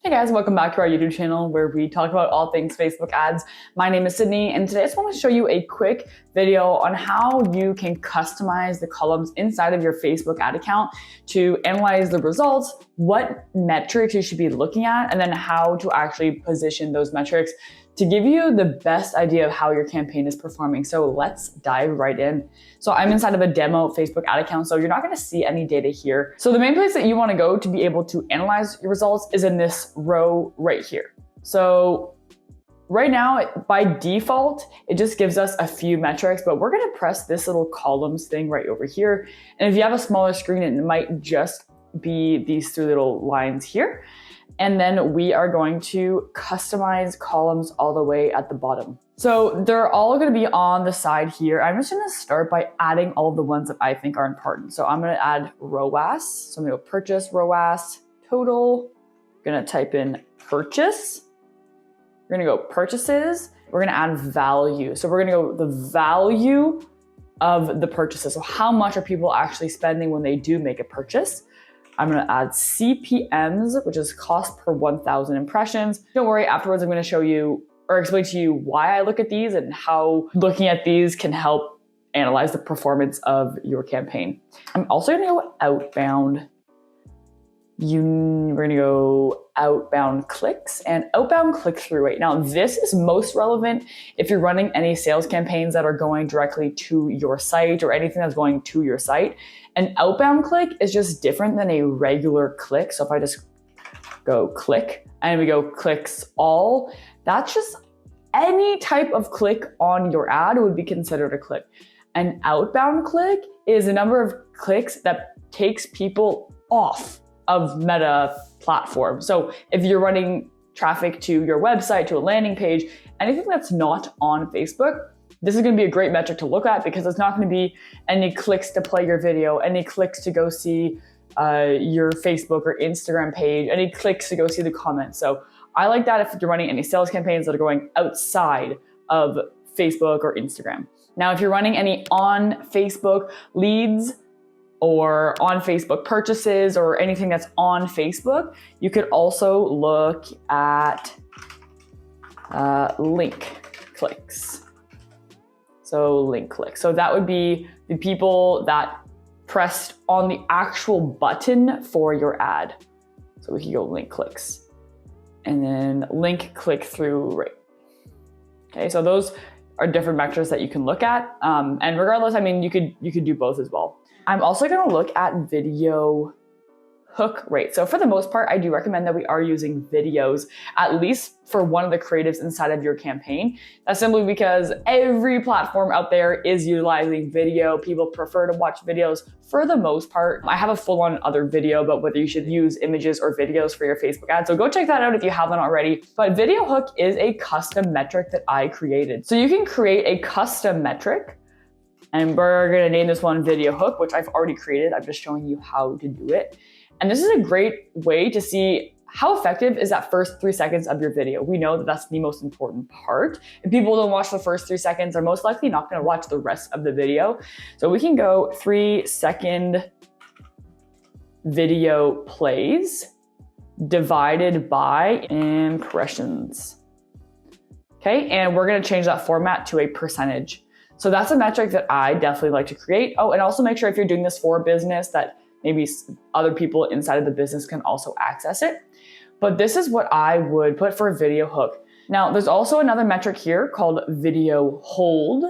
Hey guys, welcome back to our YouTube channel where we talk about all things Facebook ads. My name is Sydney, and today I just want to show you a quick video on how you can customize the columns inside of your Facebook ad account to analyze the results, what metrics you should be looking at, and then how to actually position those metrics to give you the best idea of how your campaign is performing. So let's dive right in. So I'm inside of a demo Facebook ad account, so you're not gonna see any data here. So the main place that you wanna go to be able to analyze your results is in this row right here. So right now, by default, it just gives us a few metrics, but we're gonna press this little columns thing right over here. And if you have a smaller screen, it might just be these three little lines here. And then we are going to customize columns all the way at the bottom. So they're all gonna be on the side here. I'm just gonna start by adding all of the ones that I think are important. So I'm gonna add ROAS. So I'm gonna go purchase ROAS total. I'm gonna type in purchase. We're gonna go purchases. We're gonna add value. So we're gonna go the value of the purchases. So how much are people actually spending when they do make a purchase? I'm gonna add CPMs, which is cost per 1,000 impressions. Don't worry, afterwards I'm gonna show you or explain to you why I look at these and how looking at these can help analyze the performance of your campaign. I'm also gonna go outbound. We're gonna go outbound clicks and outbound click-through rate. Now this is most relevant if you're running any sales campaigns that are going directly to your site or anything that's going to your site. An outbound click is just different than a regular click. So if I just go click and we go clicks all, that's just any type of click on your ad would be considered a click. An outbound click is a number of clicks that takes people off of Meta platform. So if you're running traffic to your website, to a landing page, anything that's not on Facebook, this is gonna be a great metric to look at because it's not gonna be any clicks to play your video, any clicks to go see your Facebook or Instagram page, any clicks to go see the comments. So I like that if you're running any sales campaigns that are going outside of Facebook or Instagram. Now, if you're running any on Facebook leads or on Facebook purchases or anything that's on Facebook, you could also look at link clicks. So link clicks. So that would be the people that pressed on the actual button for your ad. So we can go link clicks and then link click through rate. Okay, so those are different metrics that you can look at. And regardless, I mean, you could do both as well. I'm also gonna look at video hook rate. So for the most part, I do recommend that we are using videos, at least for one of the creatives inside of your campaign. That's simply because every platform out there is utilizing video. People prefer to watch videos for the most part. I have a full-on other video about whether you should use images or videos for your Facebook ad. So go check that out if you haven't already. But video hook is a custom metric that I created. So you can create a custom metric, and we're gonna name this one video hook, which I've already created. I'm just showing you how to do it. And this is a great way to see how effective is that first 3 seconds of your video. We know that that's the most important part. If people don't watch the first 3 seconds, they're most likely not gonna watch the rest of the video. So we can go 3-second video plays divided by impressions. Okay, and we're gonna change that format to a percentage. So that's a metric that I definitely like to create. Oh, and also make sure if you're doing this for a business that maybe other people inside of the business can also access it. But this is what I would put for a video hook. Now, there's also another metric here called video hold,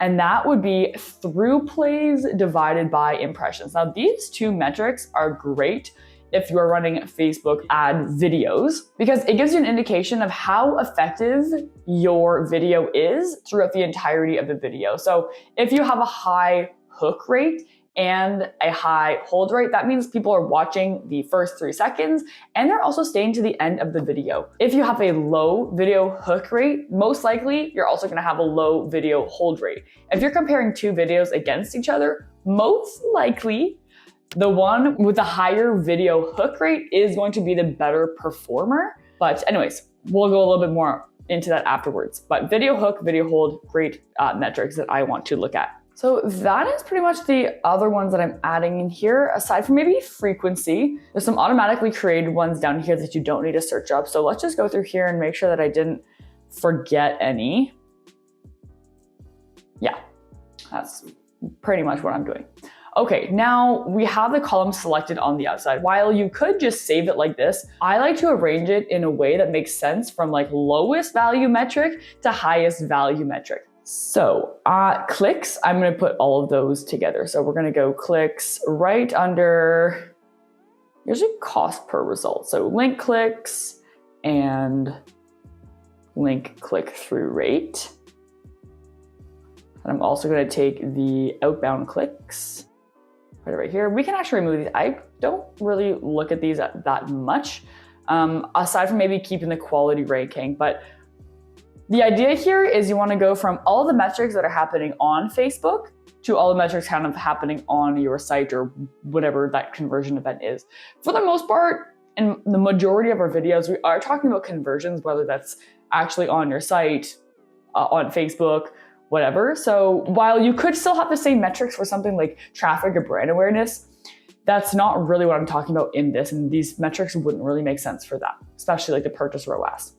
and that would be through plays divided by impressions. Now, these two metrics are great if you are running Facebook ad videos because it gives you an indication of how effective your video is throughout the entirety of the video. So if you have a high hook rate and a high hold rate, that means people are watching the first 3 seconds and they're also staying to the end of the video. If you have a low video hook rate, most likely you're also gonna have a low video hold rate. If you're comparing two videos against each other, most likely the one with the higher video hook rate is going to be the better performer. But anyways, we'll go a little bit more into that afterwards. But video hook, video hold, great metrics that I want to look at. So that is pretty much the other ones that I'm adding in here, aside from maybe frequency. There's some automatically created ones down here that you don't need to search up. So let's just go through here and make sure that I didn't forget any. Yeah, that's pretty much what I'm doing. Okay, now we have the column selected on the outside. While you could just save it like this, I like to arrange it in a way that makes sense from like lowest value metric to highest value metric. So clicks, I'm gonna put all of those together. So we're gonna go clicks right under, usually cost per result. So link clicks and link click-through rate. And I'm also gonna take the outbound clicks right here. We can actually remove these. I don't really look at these that much, aside from maybe keeping the quality ranking. But the idea here is you wanna go from all the metrics that are happening on Facebook to all the metrics kind of happening on your site or whatever that conversion event is. For the most part, in the majority of our videos, we are talking about conversions, whether that's actually on your site, on Facebook, whatever. So while you could still have the same metrics for something like traffic or brand awareness, that's not really what I'm talking about in this. And these metrics wouldn't really make sense for that, especially like the purchase ROAS.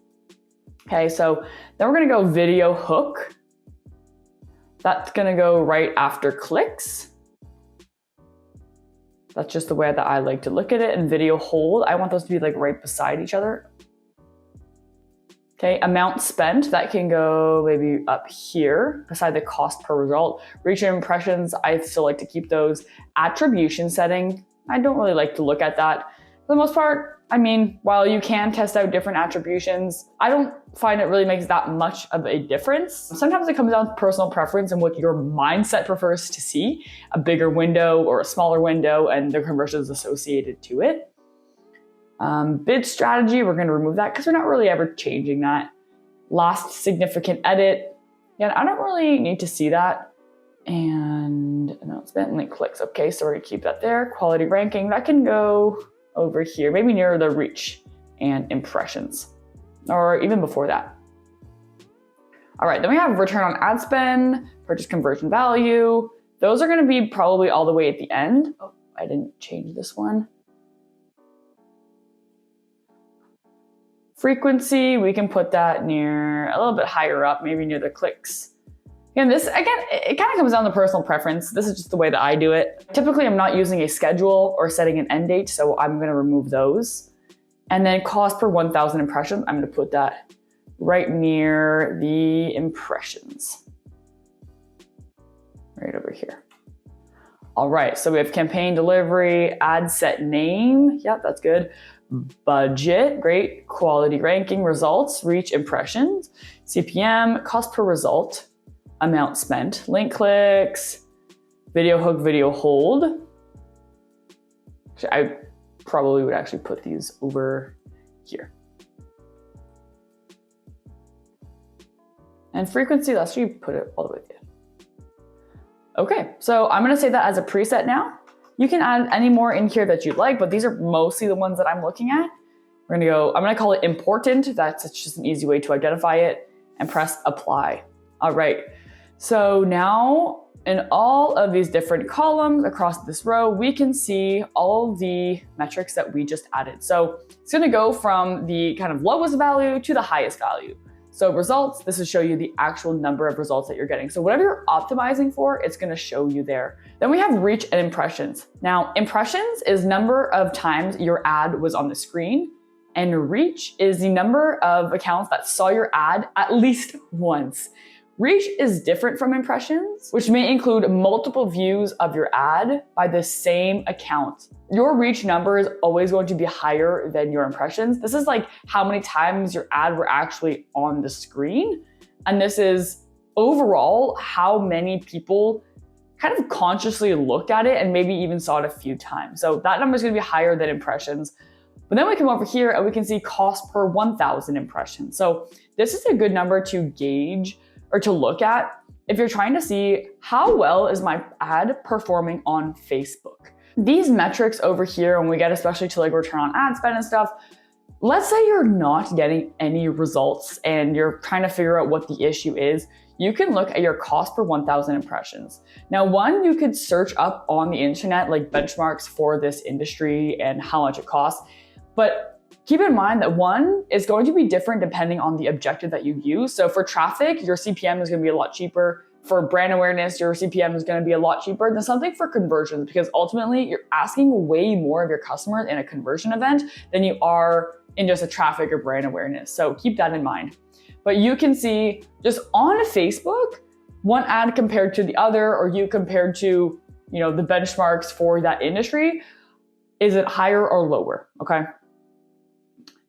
Okay, so then we're gonna go video hook. That's gonna go right after clicks. That's just the way that I like to look at it. And video hold, I want those to be like right beside each other. Okay, amount spent, that can go maybe up here beside the cost per result. Reach and impressions, I still like to keep those. Attribution setting, I don't really like to look at that. For the most part, I mean, while you can test out different attributions, I don't find it really makes that much of a difference. Sometimes it comes down to personal preference and what your mindset prefers to see, a bigger window or a smaller window and the conversions associated to it. Bid strategy, we're gonna remove that because we're not really ever changing that. Last significant edit, yeah, I don't really need to see that. And announcement, link clicks, okay, so we're gonna keep that there. Quality ranking, that can go over here, maybe near the reach and impressions, or even before that. All right, then we have return on ad spend, purchase conversion value. Those are gonna be probably all the way at the end. Oh, I didn't change this one. Frequency, we can put that near, a little bit higher up, maybe near the clicks. And this, again, it kind of comes down to personal preference. This is just the way that I do it. Typically, I'm not using a schedule or setting an end date, so I'm gonna remove those. And then cost per 1,000 impressions, I'm gonna put that right near the impressions. Right over here. All right, so we have campaign delivery, ad set name. Yep, that's good. Budget, great. Quality ranking, results, reach, impressions, CPM, cost per result, amount spent, link clicks, video hook, video hold. Actually, I probably would actually put these over here. And frequency, let's actually put it all the way there. Okay, so I'm gonna save that as a preset now. You can add any more in here that you'd like, but these are mostly the ones that I'm looking at. We're gonna go, I'm gonna call it important. That's just an easy way to identify it, and press apply. All right, so now in all of these different columns across this row, we can see all the metrics that we just added. So it's gonna go from the kind of lowest value to the highest value. So results, this will show you the actual number of results that you're getting. So whatever you're optimizing for, it's gonna show you there. Then we have reach and impressions. Now, impressions is number of times your ad was on the screen, and reach is the number of accounts that saw your ad at least once. Reach is different from impressions, which may include multiple views of your ad by the same account. Your reach number is always going to be higher than your impressions. This is like how many times your ad were actually on the screen. And this is overall how many people kind of consciously looked at it and maybe even saw it a few times. So that number is gonna be higher than impressions. But then we come over here and we can see cost per 1,000 impressions. So this is a good number to gauge or to look at if you're trying to see how well is my ad performing on Facebook. These metrics over here, when we get especially to like return on ad spend and stuff, let's say you're not getting any results and you're trying to figure out what the issue is. you can look at your cost per 1,000 impressions. Now, one, you could search up on the internet like benchmarks for this industry and how much it costs. But keep in mind that one is going to be different depending on the objective that you use. So for traffic, your CPM is going to be a lot cheaper. For brand awareness, your CPM is going to be a lot cheaper than something for conversions, because ultimately you're asking way more of your customers in a conversion event than you are in just a traffic or brand awareness. So keep that in mind. But you can see just on Facebook, one ad compared to the other, or you compared to, the benchmarks for that industry, is it higher or lower? Okay.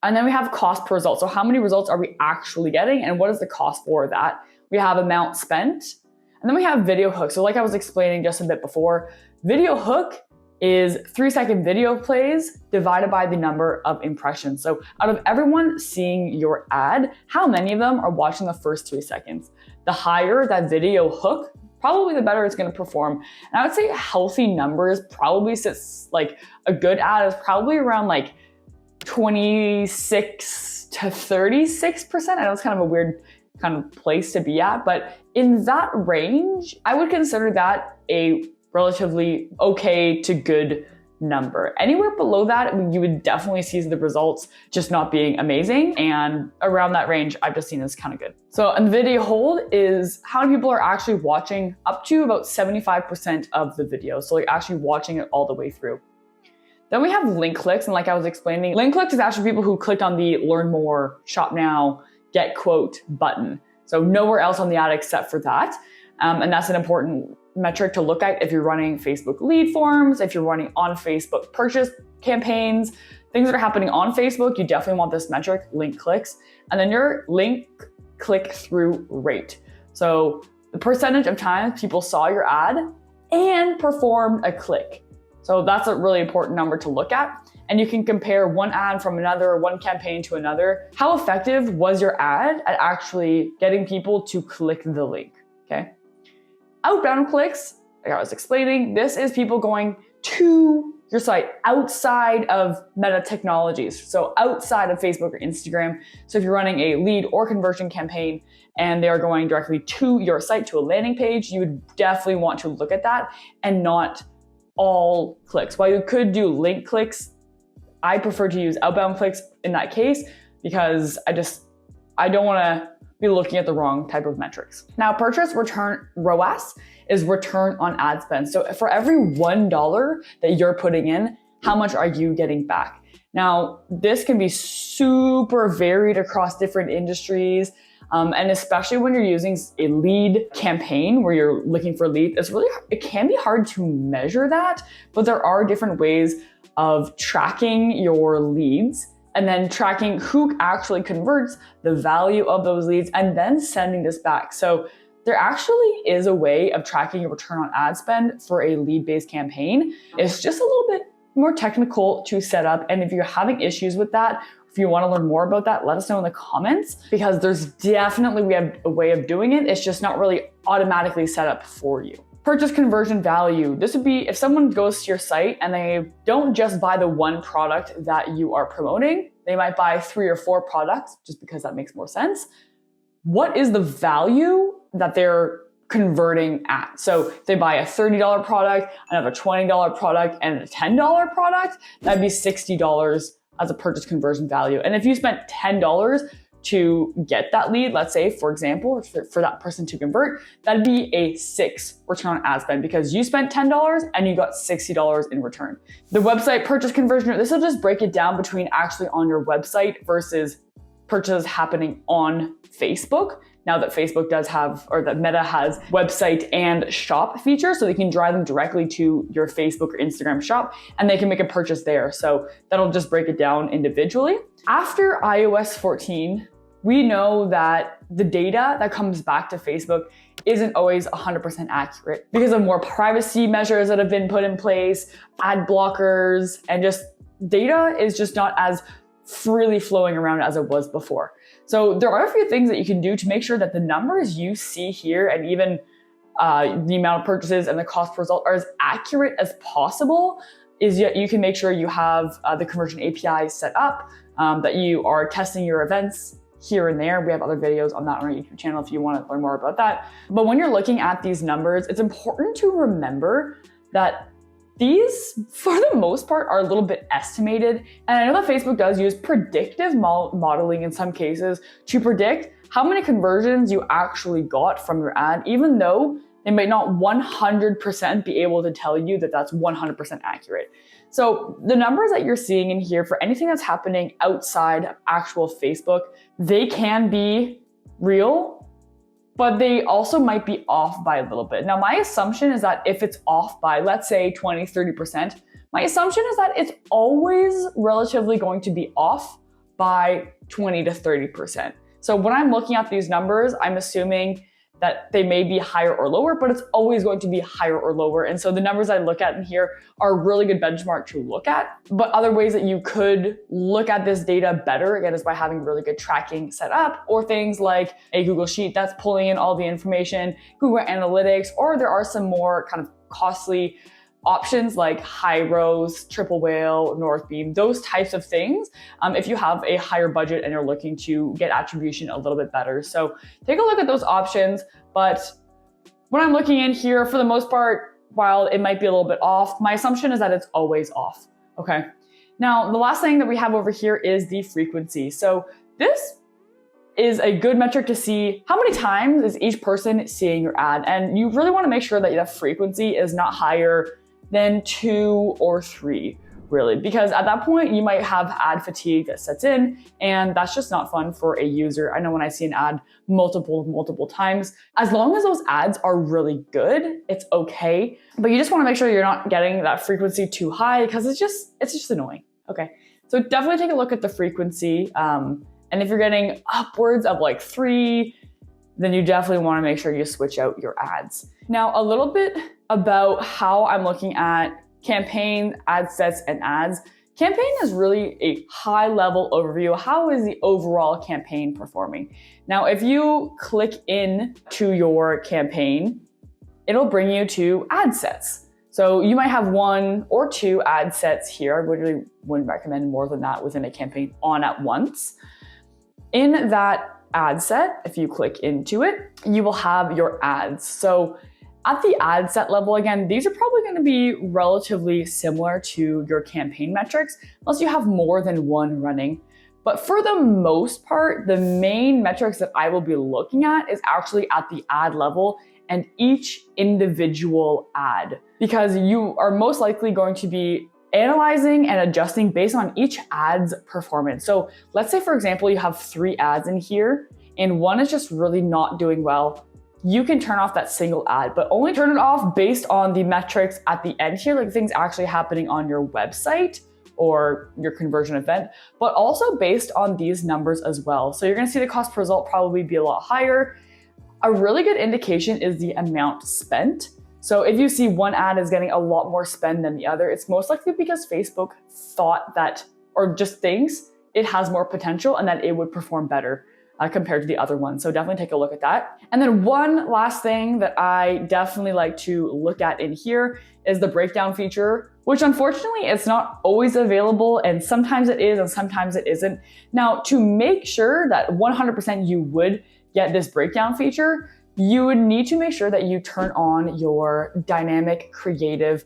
And then we have cost per result. So how many results are we actually getting, and what is the cost for that? We have amount spent. And then we have video hook. So like I was explaining just a bit before, video hook is 3-second video plays divided by the number of impressions. So out of everyone seeing your ad, how many of them are watching the first 3 seconds? The higher that video hook, probably the better it's going to perform. And I would say healthy numbers probably sits like a good ad is probably around like 26 to 36%. I know it's kind of a weird kind of place to be at, but in that range, I would consider that a relatively okay to good number. Anywhere below that, you would definitely see the results just not being amazing. And around that range, I've just seen as kind of good. So a video hold is how many people are actually watching, up to about 75% of the video. So you're actually watching it all the way through. Then we have link clicks. And like I was explaining, link clicks is actually people who clicked on the learn more, shop now, get quote button. So nowhere else on the ad except for that. And that's an important metric to look at if you're running Facebook lead forms, if you're running on Facebook purchase campaigns, things that are happening on Facebook, you definitely want this metric, link clicks. And then your link click through rate. So the percentage of times people saw your ad and performed a click. So that's a really important number to look at. And you can compare one ad from another, one campaign to another. How effective was your ad at actually getting people to click the link, okay? Outbound clicks, like I was explaining, this is people going to your site outside of Meta technologies. So outside of Facebook or Instagram. So if you're running a lead or conversion campaign and they are going directly to your site, to a landing page, you would definitely want to look at that and not all clicks. While you could do link clicks, I prefer to use outbound clicks in that case because I don't want to be looking at the wrong type of metrics. Now, purchase return ROAS is return on ad spend. So for every $1 that you're putting in, how much are you getting back? Now, this can be super varied across different industries. And especially when you're using a lead campaign where you're looking for leads, it can be hard to measure that, but there are different ways of tracking your leads and then tracking who actually converts, the value of those leads, and then sending this back. So there actually is a way of tracking your return on ad spend for a lead-based campaign. It's just a little bit more technical to set up. And if you're having issues with that, if you want to learn more about that, let us know in the comments, because there's definitely we have a way of doing it. It's just not really automatically set up for you. Purchase conversion value. This would be if someone goes to your site and they don't just buy the one product that you are promoting, they might buy 3 or 4 products just because that makes more sense. What is the value that they're converting at? So if they buy a $30 product, another $20 product, and a $10 product, that'd be $60 as a purchase conversion value. And if you spent $10 to get that lead, let's say, for example, for that person to convert, that'd be a 6 return on ad spend because you spent $10 and you got $60 in return. The website purchase conversion, this will just break it down between actually on your website versus purchases happening on Facebook. Now that Facebook does have, or that Meta has website and shop features, so they can drive them directly to your Facebook or Instagram shop and they can make a purchase there. So that'll just break it down individually. After iOS 14, we know that the data that comes back to Facebook isn't always 100% accurate because of more privacy measures that have been put in place, ad blockers, and just data is just not as freely flowing around as it was before. So there are a few things that you can do to make sure that the numbers you see here and even the amount of purchases and the cost per result are as accurate as possible. Is yet you can make sure you have the conversion API set up, that you are testing your events here and there. We have other videos on that on our YouTube channel if you want to learn more about that. But when you're looking at these numbers, it's important to remember that these, for the most part, are a little bit estimated. And I know that Facebook does use predictive modeling in some cases to predict how many conversions you actually got from your ad, even though they might not 100% be able to tell you that that's 100% accurate. So the numbers that you're seeing in here for anything that's happening outside of actual Facebook, they can be real, but they also might be off by a little bit. Now, my assumption is that if it's off by, let's say 20, 30%, my assumption is that it's always relatively going to be off by 20 to 30%. So when I'm looking at these numbers, I'm assuming that they may be higher or lower, but it's always going to be higher or lower. And so the numbers I look at in here are a really good benchmark to look at. But other ways that you could look at this data better, again, is by having really good tracking set up, or things like a Google Sheet that's pulling in all the information, Google Analytics, or there are some more kind of costly options like HighRows, Triple Whale, Northbeam, those types of things, if you have a higher budget and you're looking to get attribution a little bit better. So take a look at those options. But when I'm looking in here, for the most part, while it might be a little bit off, my assumption is that it's always off. Okay. Now, the last thing that we have over here is the frequency. So this is a good metric to see how many times is each person seeing your ad. And you really want to make sure that the frequency is not higher than 2 or 3, really, because at that point you might have ad fatigue that sets in, and that's just not fun for a user. I know when I see an ad multiple times, as long as those ads are really good, it's okay, but you just want to make sure you're not getting that frequency too high, because it's just annoying. Okay, so definitely take a look at the frequency, and if you're getting upwards of like 3, then you definitely want to make sure you switch out your ads. Now, a little bit about how I'm looking at campaign, ad sets, and ads. Campaign is really a high level overview. How is the overall campaign performing? Now, if you click in to your campaign, it'll bring you to ad sets. So you might have 1 or 2 ad sets here. I really wouldn't recommend more than that within a campaign on at once. In that ad set, if you click into it, you will have your ads. So at the ad set level, again, these are probably going to be relatively similar to your campaign metrics, unless you have more than one running. But for the most part, the main metrics that I will be looking at is actually at the ad level and each individual ad, because you are most likely going to be analyzing and adjusting based on each ad's performance. So let's say, for example, you have 3 ads in here and one is just really not doing well. You can turn off that single ad, but only turn it off based on the metrics at the end here, like things actually happening on your website or your conversion event, but also based on these numbers as well. So you're gonna see the cost per result probably be a lot higher. A really good indication is the amount spent. So if you see one ad is getting a lot more spend than the other, it's most likely because Facebook thought that, or just thinks it has more potential and that it would perform better compared to the other one. So definitely take a look at that. And then one last thing that I definitely like to look at in here is the breakdown feature, which unfortunately it's not always available, and sometimes it is and sometimes it isn't. Now, to make sure that 100% you would get this breakdown feature, you would need to make sure that you turn on your dynamic creative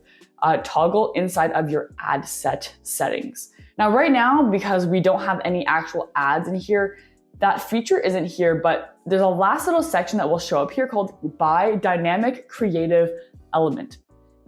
toggle inside of your ad set settings. Now, right now, because we don't have any actual ads in here, that feature isn't here, but there's a last little section that will show up here called by dynamic creative element.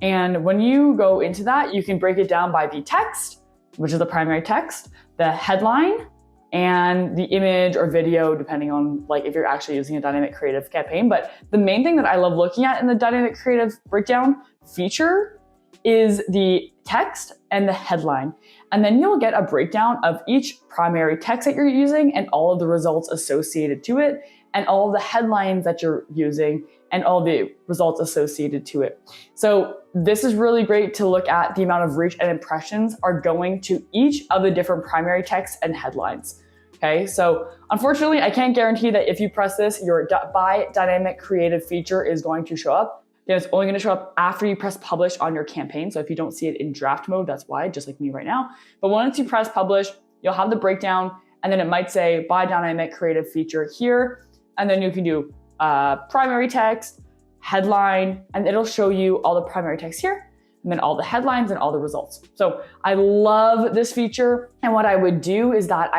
And when you go into that, you can break it down by the text, which is the primary text, the headline, and the image or video, depending on like if you're actually using a dynamic creative campaign. But the main thing that I love looking at in the dynamic creative breakdown feature is the text and the headline. And then you'll get a breakdown of each primary text that you're using and all of the results associated to it, and all of the headlines that you're using and all the results associated to it. So this is really great to look at the amount of reach and impressions are going to each of the different primary texts and headlines. Okay, so unfortunately, I can't guarantee that if you press this, your by dynamic creative feature is going to show up. It's only going to show up after you press publish on your campaign. So if you don't see it in draft mode, that's why, just like me right now. But once you press publish, you'll have the breakdown, and then it might say buy dynamic creative feature here. And then you can do primary text, headline, and it'll show you all the primary text here, and then all the headlines and all the results. So I love this feature. And what I would do is that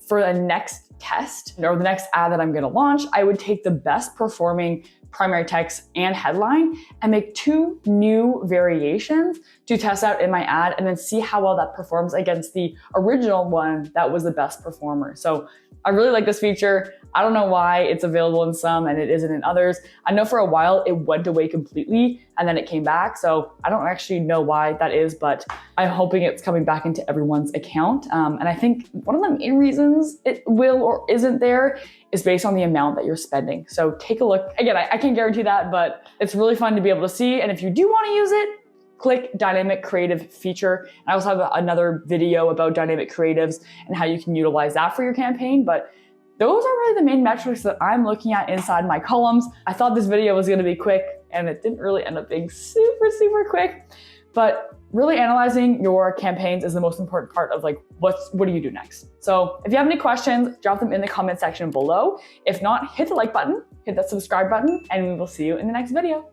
for the next test or the next ad that I'm gonna launch, I would take the best performing primary text and headline and make 2 new variations to test out in my ad and then see how well that performs against the original one that was the best performer. So I really like this feature. I don't know why it's available in some and it isn't in others. I know for a while it went away completely and then it came back. So I don't actually know why that is, but I'm hoping it's coming back into everyone's account. And I think one of the main reasons it will or isn't there is based on the amount that you're spending. So take a look. Again, I can't guarantee that, but it's really fun to be able to see. And if you do want to use it, click dynamic creative feature. I also have another video about dynamic creatives and how you can utilize that for your campaign. But those are really the main metrics that I'm looking at inside my columns. I thought this video was gonna be quick and it didn't really end up being super quick. But really analyzing your campaigns is the most important part of like, what do you do next? So if you have any questions, drop them in the comment section below. If not, hit the like button, hit that subscribe button, and we will see you in the next video.